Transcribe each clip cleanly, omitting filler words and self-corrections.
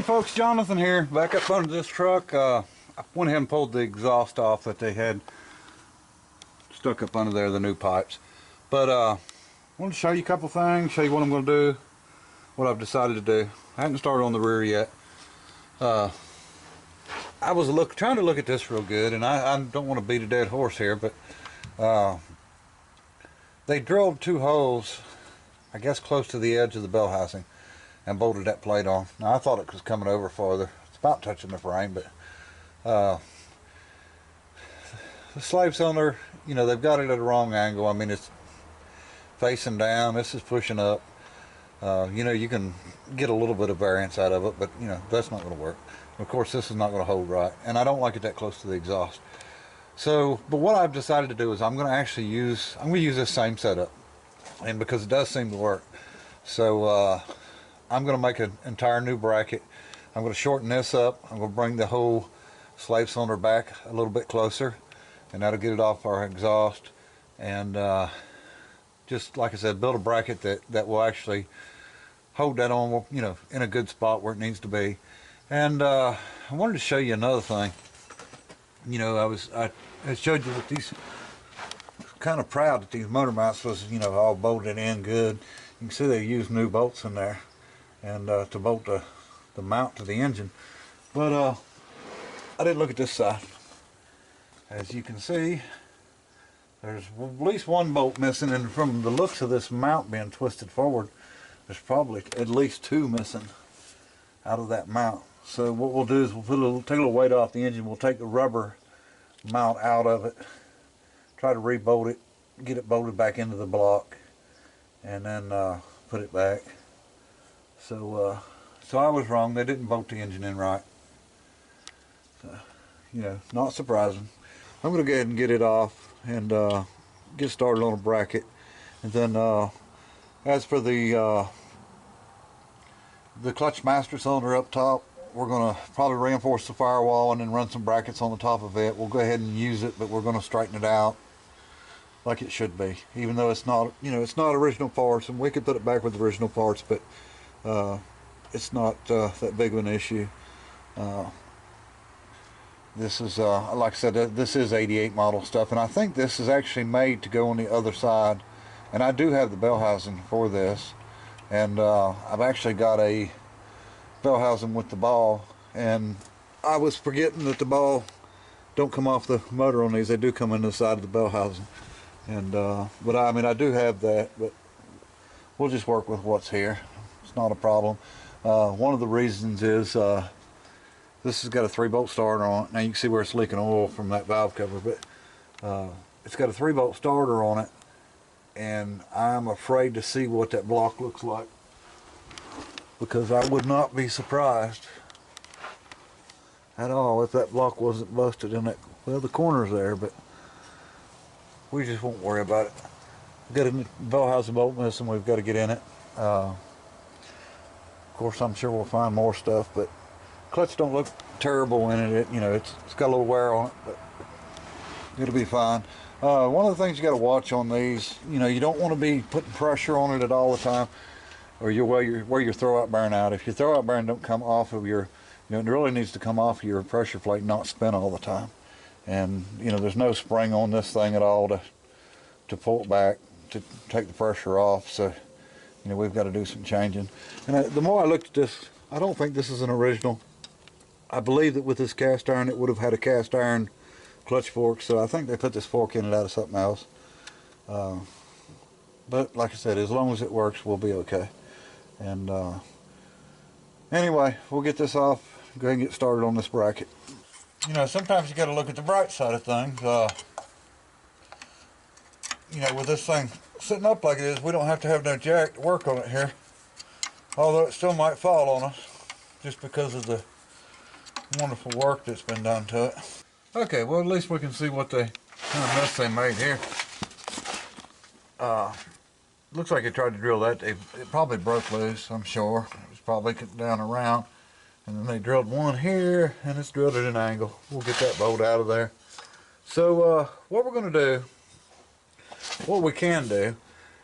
Hey folks, Jonathan here, back up under this truck. I went ahead and pulled the exhaust off that they had stuck up under there, the new pipes. But I wanted to show you a couple things, show you what I'm going to do, what I've decided to do. I haven't started on the rear yet. I was trying to look at this real good, and I don't want to beat a dead horse here, but they drilled two holes, I guess close to the edge of the bell housing, and bolted that plate on. Now I thought it was coming over farther. It's about touching the frame, but the slave cylinder, you know, they've got it at a wrong angle. I mean, it's facing down. This is pushing up. You know, you can get a little bit of variance out of it, but you know, that's not going to work. Of course, this is not going to hold right, and I don't like it that close to the exhaust. So, but what I've decided to do is I'm going to use this same setup, and because it does seem to work, so I'm going to make an entire new bracket. I'm going to shorten this up. I'm going to bring the whole slave cylinder back a little bit closer, and that'll get it off our exhaust, and just like I said, build a bracket that will actually hold that on, you know, in a good spot where it needs to be. And I wanted to show you another thing. You know, I showed you that these, kind of proud that these motor mounts was, you know, all bolted in good. You can see they used new bolts in there, and to bolt the mount to the engine. But I didn't look at this side. As you can see, there's at least one bolt missing, and from the looks of this mount being twisted forward, there's probably at least two missing out of that mount. So what we'll do is we'll take a little weight off the engine. We'll take the rubber mount out of it, try to re-bolt it, get it bolted back into the block, and then put it back. So I was wrong. They didn't bolt the engine in right. So, you know, not surprising. I'm going to go ahead and get it off and get started on a bracket. And then as for the clutch master cylinder up top, we're going to probably reinforce the firewall and then run some brackets on the top of it. We'll go ahead and use it, but we're going to straighten it out like it should be, even though it's not, you know, it's not original parts, and we could put it back with the original parts, but it's not that big of an issue. This is like I said, this is 88 model stuff, and I think this is actually made to go on the other side, and I do have the bell housing for this, and I've actually got a bell housing with the ball, and I was forgetting that the ball don't come off the motor on these. They do come in the side of the bell housing, and but I mean, I do have that, but we'll just work with what's here. It's not a problem. One of the reasons is this has got a 3-bolt starter on it. Now you can see where it's leaking oil from that valve cover, but it's got a 3-bolt starter on it, and I'm afraid to see what that block looks like, because I would not be surprised at all if that block wasn't busted in that, well, the corner's there, but we just won't worry about it. We've got a bell housing bolt missing, we've got to get in it. Of course, I'm sure we'll find more stuff, but clutch don't look terrible in it. You know, it's got a little wear on it, but it'll be fine. One of the things you got to watch on these, you know, you don't want to be putting pressure on it at all the time, or you wear your throwout bearing out. If your throwout bearing don't come off of your, you know, it really needs to come off of your pressure plate, not spin all the time. And you know, there's no spring on this thing at all to pull it back, to take the pressure off. So you know, we've got to do some changing. And the more I looked at this, I don't think this is an original. I believe that with this cast iron, it would have had a cast iron clutch fork, so I think they put this fork in it out of something else. But like I said, as long as it works, we'll be okay. And anyway, we'll get this off, go ahead and get started on this bracket. You know, sometimes you got to look at the bright side of things. You know, with this thing sitting up like it is, we don't have to have no jack to work on it here, although it still might fall on us just because of the wonderful work that's been done to it. Okay, well, at least we can see what kind of mess they made here. Looks like they tried to drill that. It probably broke loose, I'm sure. It was probably down around, and then they drilled one here, and it's drilled at an angle. We'll get that bolt out of there. So what we're going to do, what we can do,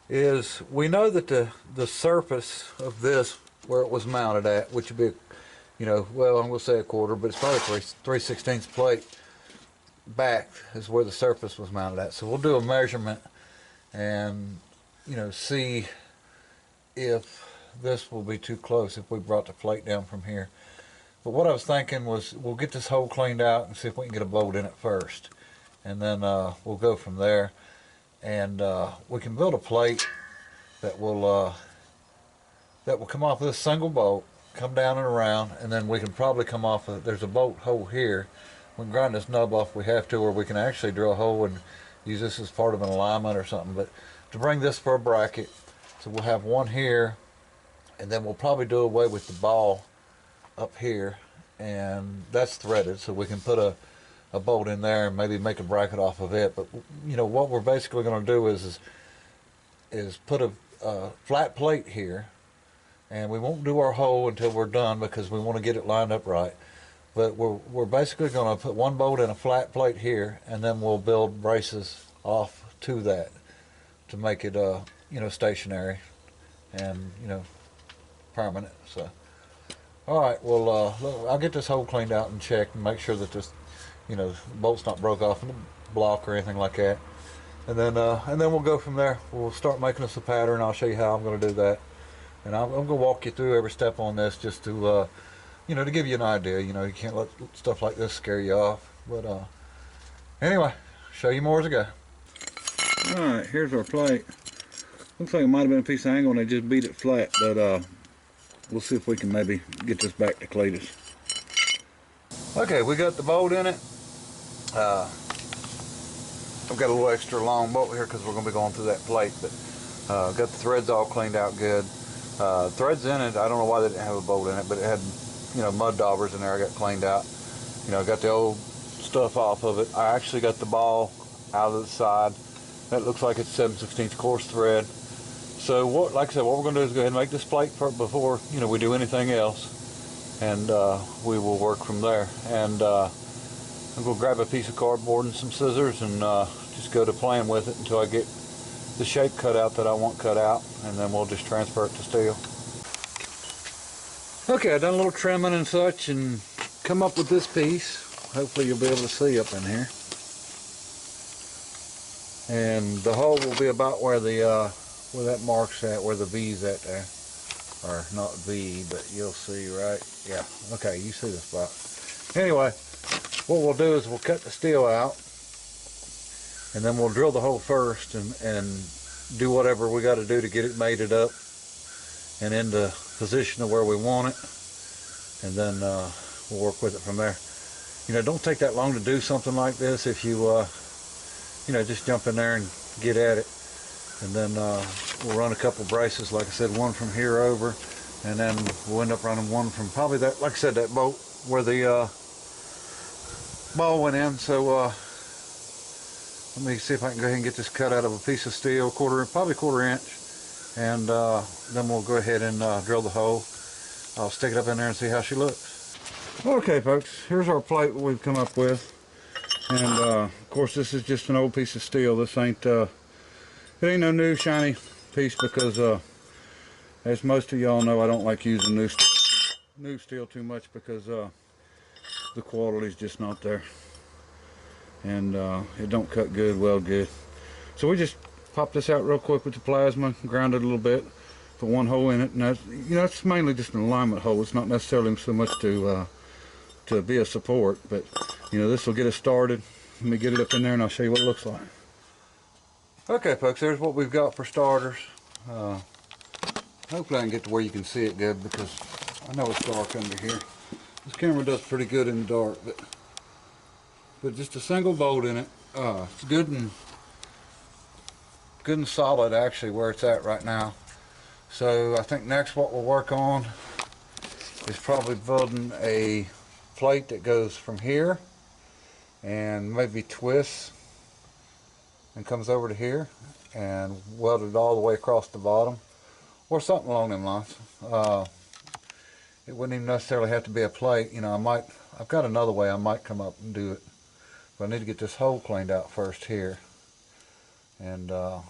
is we know that the surface of this, where it was mounted at, which would be you know, well, I'm gonna say a quarter, but it's probably 3/16 plate back is where the surface was mounted at. So we'll do a measurement and, you know, see if this will be too close if we brought the plate down from here. But what I was thinking was we'll get this hole cleaned out and see if we can get a bolt in it first, and then we'll go from there. And we can build a plate that will come off with a single bolt, come down and around, and then we can probably come off of, there's a bolt hole here. We can grind this nub off if we have to, or we can actually drill a hole and use this as part of an alignment or something. But to bring this for a bracket, so we'll have one here, and then we'll probably do away with the ball up here, and that's threaded, so we can put a bolt in there and maybe make a bracket off of it. But you know what we're basically going to do is put a flat plate here, and we won't do our hole until we're done because we want to get it lined up right. But we're basically going to put one bolt in a flat plate here, and then we'll build braces off to that to make it you know, stationary and, you know, permanent. So all right, well, I'll get this hole cleaned out and checked and make sure that this, you know, bolt's not broke off in the block or anything like that. And then we'll go from there. We'll start making us a pattern. I'll show you how I'm going to do that. And I'm going to walk you through every step on this just to, you know, to give you an idea. You know, you can't let stuff like this scare you off. But anyway, show you more as I go. All right, here's our plate. Looks like it might have been a piece of angle and they just beat it flat, but we'll see if we can maybe get this back to Cletus. Okay, we got the bolt in it. I've got a little extra long bolt here because we're going to be going through that plate, but got the threads all cleaned out good. Threads in it, I don't know why they didn't have a bolt in it, but it had, you know, mud daubers in there. I got cleaned out. You know, got the old stuff off of it. I actually got the ball out of the side. That looks like it's 7/16 coarse thread. So what, like I said, what we're going to do is go ahead and make this plate before, you know, we do anything else, and we will work from there. And I'm going to grab a piece of cardboard and some scissors and just go to playing with it until I get the shape cut out that I want cut out, and then we'll just transfer it to steel. Okay, I've done a little trimming and such and come up with this piece. Hopefully you'll be able to see up in here. And the hole will be about where the where that mark's at, where the V's at there. Or not V, but you'll see, right? Yeah, okay, you see the spot. Anyway, what we'll do is we'll cut the steel out, and then we'll drill the hole first and do whatever we got to do to get it mated up and into position of where we want it, and then we'll work with it from there. You know, don't take that long to do something like this if you you know, just jump in there and get at it. And then we'll run a couple braces, like I said, one from here over, and then we'll end up running one from probably that, like I said, that bolt where the ball went in. So let me see if I can go ahead and get this cut out of a piece of steel, probably quarter inch, and then we'll go ahead and drill the hole. I'll stick it up in there and see how she looks. Okay, folks, here's our plate that we've come up with. And of course, this is just an old piece of steel. This ain't it ain't no new shiny piece because as most of y'all know, I don't like using new steel too much because the quality's just not there, and it don't cut good, weld good. So we just pop this out real quick with the plasma, ground it a little bit, put one hole in it, and that's, you know, it's mainly just an alignment hole. It's not necessarily so much to be a support, but you know, this will get us started. Let me get it up in there and I'll show you what it looks like. Okay, folks, there's what we've got for starters. Hopefully I can get to where you can see it good because I know it's dark under here. This camera does pretty good in the dark, but just a single bolt in it. It's good and solid actually where it's at right now. So I think next what we'll work on is probably building a plate that goes from here and maybe twists and comes over to here and welded all the way across the bottom, or something along them lines. It wouldn't even necessarily have to be a plate. You know, I've got another way I might come up and do it, but I need to get this hole cleaned out first here. And yeah,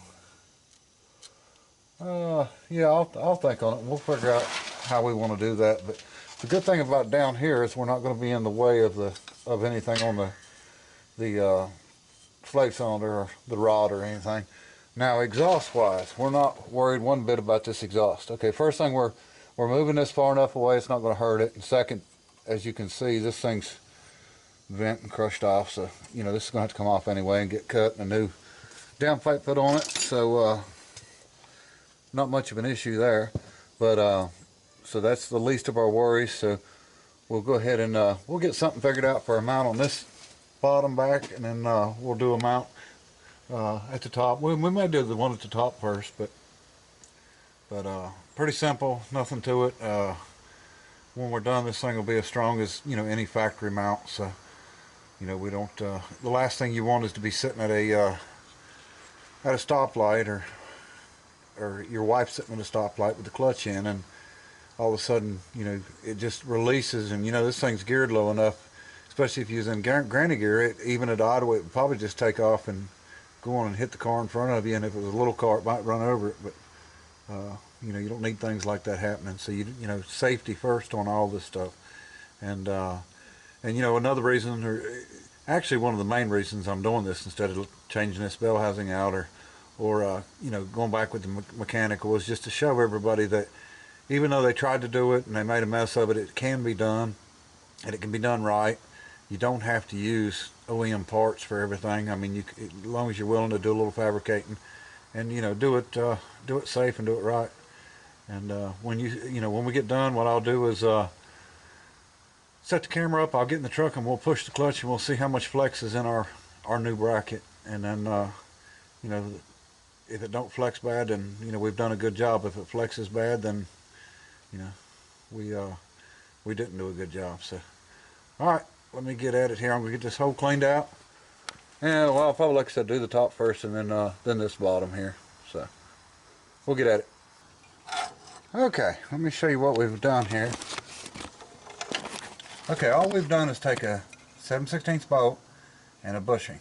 I'll think on it. We'll figure out how we want to do that. But The good thing about down here is we're not going to be in the way of anything on the slave cylinder or the rod or anything. Now, exhaust wise, we're not worried one bit about this exhaust. Okay, first thing, we're moving this far enough away it's not going to hurt it. And second, as you can see, this thing's bent and crushed off, so you know this is going to have to come off anyway and get cut and a new down plate put on it. So not much of an issue there, but so that's the least of our worries. So we'll go ahead and we'll get something figured out for a mount on this bottom back, and then we'll do a mount at the top. We may do the one at the top first, but pretty simple, nothing to it. When we're done, this thing will be as strong as, you know, any factory mount. So you know, we don't the last thing you want is to be sitting at a stoplight, or your wife sitting at a stoplight with the clutch in, and all of a sudden, you know, it just releases. And you know, this thing's geared low enough, especially if you're in granny gear, it, even at idle, it would probably just take off and go on and hit the car in front of you. And if it was a little car, it might run over it. But you know, you don't need things like that happening. So you know, safety first on all this stuff. And you know, another reason, or actually one of the main reasons I'm doing this instead of changing this bell housing out, or you know, going back with the mechanical, was just to show everybody that even though they tried to do it and they made a mess of it, it can be done, and it can be done right. You don't have to use OEM parts for everything. I mean, as long as you're willing to do a little fabricating, and you know, do it safe and do it right. And when when we get done, what I'll do is set the camera up. I'll get in the truck and we'll push the clutch and we'll see how much flex is in our new bracket. And then you know, if it don't flex bad, then you know, we've done a good job. If it flexes bad, then you know, we didn't do a good job. So all right, let me get at it here. I'm gonna get this hole cleaned out. And well, I'll probably, like I said, do the top first, and then this bottom here. So we'll get at it. Okay, let me show you what we've done here. Okay, all we've done is take a 7/16 bolt and a bushing,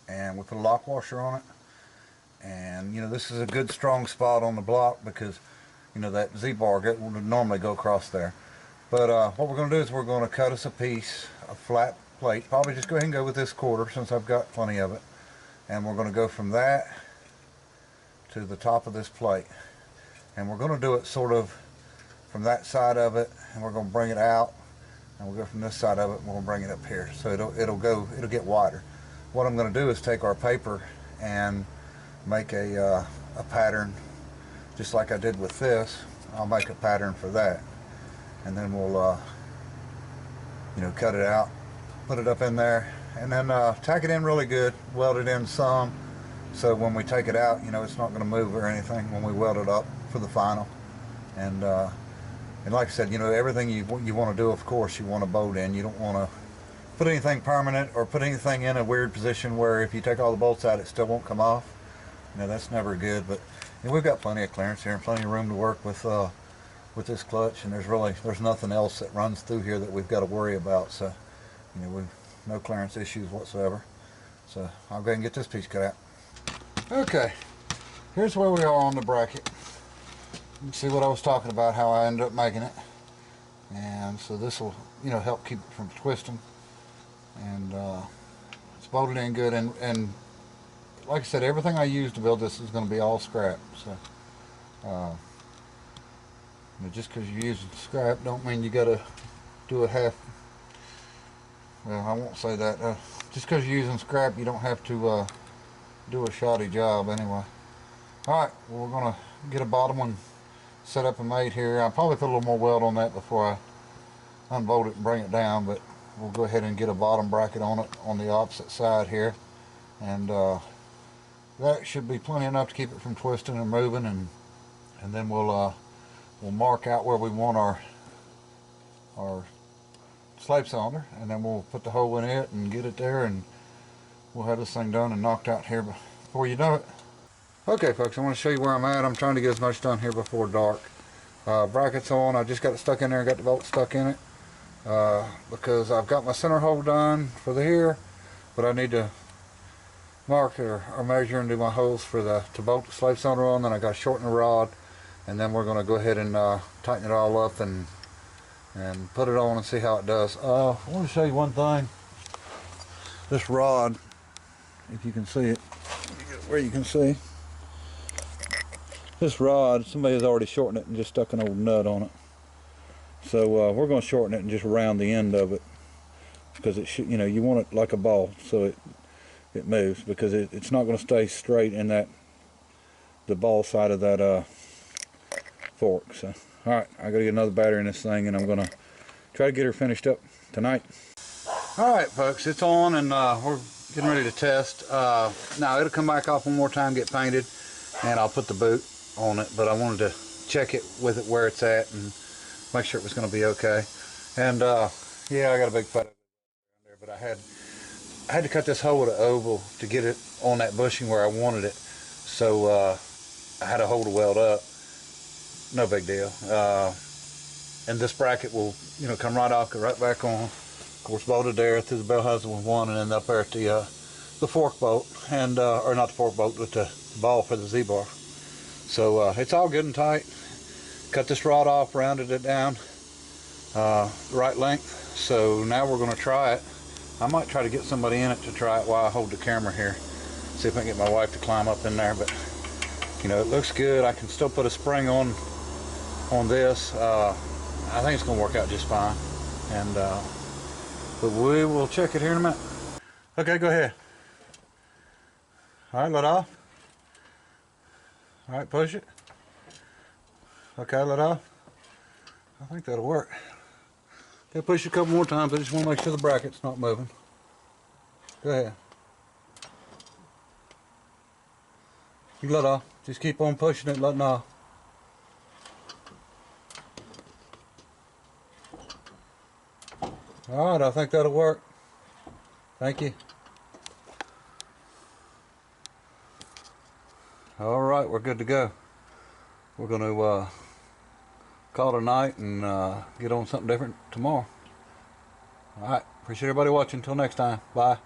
and we put a lock washer on it. And you know, this is a good strong spot on the block because you know that Z-bar would normally go across there. But what we're going to do is we're going to cut us a piece of flat plate. Probably just go ahead and go with this 1/4 since I've got plenty of it. And we're going to go from that to the top of this plate. And we're going to do it sort of from that side of it, and we're going to bring it out, and we'll go from this side of it, and we're going to bring it up here. So it'll get wider. What I'm going to do is take our paper and make a pattern, just like I did with this. I'll make a pattern for that, and then we'll you know, cut it out, put it up in there, and then tack it in really good, weld it in some, so when we take it out, you know, it's not going to move or anything when we weld it up for the final. And like I said, you know, everything you want to do, of course, you want to bolt in. You don't want to put anything permanent or put anything in a weird position where if you take all the bolts out, it still won't come off. You know, that's never good. But you know, we've got plenty of clearance here and plenty of room to work with this clutch, and there's nothing else that runs through here that we've got to worry about. So you know, we've no clearance issues whatsoever. So I'll go ahead and get this piece cut out. Okay, here's where we are on the bracket. You can see what I was talking about, how I ended up making it. And so this will, you know, help keep it from twisting. And it's bolted in good. And like I said, everything I used to build this is going to be all scrap. So you know, just because you're using scrap don't mean you got to do it half. Well, I won't say that. Just because you're using scrap, you don't have to do a shoddy job anyway. Alright, well, we're going to get a bottom one set up and made here. I'll probably put a little more weld on that before I unbolt it and bring it down, but we'll go ahead and get a bottom bracket on it on the opposite side here. And that should be plenty enough to keep it from twisting and moving, and then we'll mark out where we want our slave cylinder, and then we'll put the hole in it and get it there, and we'll have this thing done and knocked out here before you know it. Okay folks, I want to show you where I'm at. I'm trying to get as much done here before dark. Brackets on. I just got it stuck in there and got the bolt stuck in it because I've got my center hole done for the here, but I need to mark or measure and do my holes for to bolt the slave cylinder on. Then I got to shorten the rod, and then we're going to go ahead and tighten it all up and and put it on and see how it does. I want to show you one thing. This rod, if you can see it, where you can see, this rod, somebody has already shortened it and just stuck an old nut on it. So we're going to shorten it and just round the end of it, because it should, you know, you want it like a ball so it moves, because it's not going to stay straight in the ball side of that fork. So all right, I got to get another battery in this thing, and I'm going to try to get her finished up tonight. All right, folks, it's on, and we're getting ready to test. Now it'll come back off one more time, get painted, and I'll put the boot on it, but I wanted to check it with it where it's at and make sure it was going to be okay. And yeah, I got a big photo there, but I had to cut this hole with an oval to get it on that bushing where I wanted it. So I had a hole to weld up. No big deal. And this bracket will, you know, come right off, go right back on. Of course, bolted there through the bell housing with one, and then up there at the fork bolt, and or not the fork bolt, but the ball for the Z-bar. So it's all good and tight. Cut this rod off, rounded it down the right length. So now we're going to try it. I might try to get somebody in it to try it while I hold the camera here. See if I can get my wife to climb up in there. But you know, it looks good. I can still put a spring on this. I think it's going to work out just fine. And but we will check it here in a minute. Okay, go ahead. All right, let off. All right, push it. Okay, let off. I think that'll work. Okay, push it a couple more times. I just want to make sure the bracket's not moving. Go ahead. You let off. Just keep on pushing it, letting off. All right, I think that'll work. Thank you. All right, we're good to go. We're going to call it a night and get on something different tomorrow. All right, appreciate everybody watching. Until next time, bye.